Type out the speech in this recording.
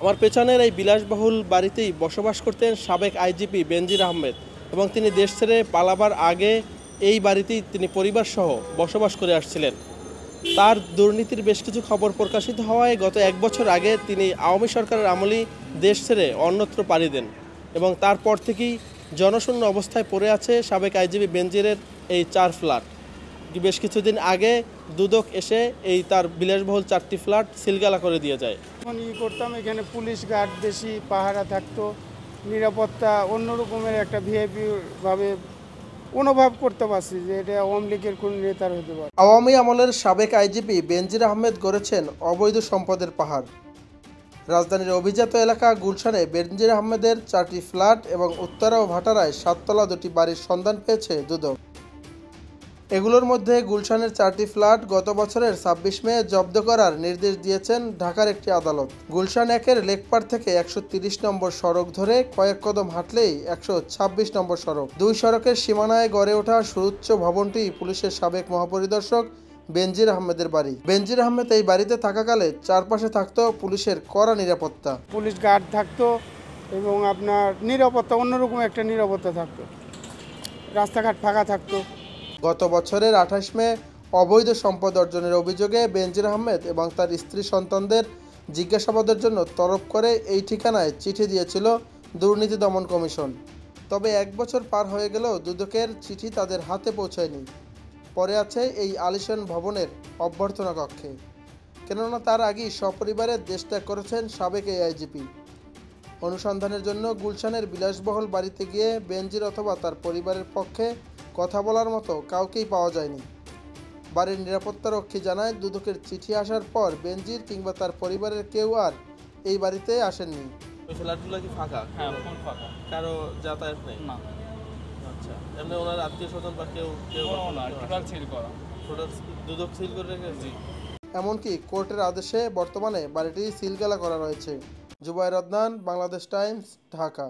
আমার পেছনের এই বিলাসবহুল বাড়িতেই বসবাস করতেন সাবেক আইজিপি বেনজির আহমেদ এবং তিনি দেশ ছেড়ে পালাবার আগে এই বাড়িতেই তিনি পরিবারসহ বসবাস করে আসছিলেন। তার দুর্নীতির বেশ কিছু খবর প্রকাশিত হওয়ায় গত 1 বছর আগে তিনি আওয়ামী সরকারের আমলেই দেশ ছেড়ে অন্যত্র পাড়ি দেন এবং তারপর থেকেই জনশূন্য অবস্থায় পড়ে আছে সাবেক আইজিপি বেনজিরের এই 4 ফ্ল্যাট। বেশ কিছুদিন আগে দুদক এসে এই তার বিলাসবহুল 4টি ফ্ল্যাট সিলগালা করে দিয়ে যায়। করতাম এখানে পুলিশ গার্ড বেশি পাহারা থাকতো, নিরাপত্তা অন্যরকমের একটা ভিআইপি ভাবে অনুভব করতে পারছি যে এটা আওয়ামী লীগের কোন নেতার হতে পারে। আওয়ামী আমলের সাবেক আইজিপি বেনজির আহমেদ গড়েছেন অবৈধ সম্পদের পাহাড়। রাজধানীর অভিজাত এলাকা গুলশানে বেনজির আহমেদের 4টি ফ্ল্যাট এবং উত্তরা ও ভাটারায় 7তলা 2টি বাড়ির সন্ধান পেয়েছে দুদক। এগুলোর মধ্যে গুলশানের 4টি ফ্ল্যাট গত বছরের 26 মে জব্দ করার নির্দেশ দিয়েছেন ঢাকার একটি আদালত। গুলশান 1-এর লেকপাড় থেকে 130 নম্বর সড়ক ধরে কয়েক কদম হাঁটলেই 126 নম্বর সড়ক। 2 সড়কের সীমানায় গড়ে ওঠা সুউচ্চ ভবনটি পুলিশের সাবেক মহাপরিদর্শক বেনজির আহমেদের বাড়ি। বেনজির আহমেদ এই বাড়িতে থাকাকালে চারপাশে থাকতো পুলিশের কড়া নিরাপত্তা। পুলিশ গার্ড থাকতো এবং আপনার নিরাপত্তা অন্যরকম একটা নিরাপত্তা থাকতো, রাস্তাঘাট ফাঁকা থাকতো। গত বছরের 28 মে অবৈধ সম্পদ অর্জনের অভিযোগে বেনজির আহমেদ এবং তার স্ত্রী সন্তানদের জিজ্ঞাসাবাদের জন্য তলব করে এই ঠিকানায় চিঠি দিয়েছিল দুর্নীতি দমন কমিশন। তবে 1 বছর পার হয়ে গেলেও দুদকের চিঠি তাদের হাতে পৌঁছায়নি। পরে আছে এই আলিশান ভবনের অভ্যর্থনা কক্ষে, কেননা তার আগেই সপরিবারে দেশ ত্যাগ করেছেন সাবেক এই আইজিপি। অনুসন্ধানের জন্য গুলশানের বিলাসবহুল বাড়িতে গিয়ে বেনজির অথবা তার পরিবারের পক্ষে কথা বলার মতো কাউকেই পাওয়া যায়নি। বাড়ির নিরাপত্তারক্ষী জানায়, দুদকের চিঠি আসার পর বেনজির কিংবা তার পরিবারের কেউ আর এই বাড়িতে আসেননি। ওই ফ্ল্যাটগুলো কি ফাঁকা? হ্যাঁ, ফুল ফাঁকা, কারো যাতায়াত নেই? না। আচ্ছা, এমনি ওনার আত্মীয় স্বজন বা কেউ না, টোটাল সিল করা। টোটাল দুদক সিল করে রেখেছে। এমনকি কোর্টের আদেশে বর্তমানে বাড়িটি সিলগালা করা রয়েছে। জুবায়ের আদনান, বাংলাদেশ টাইমস, ঢাকা।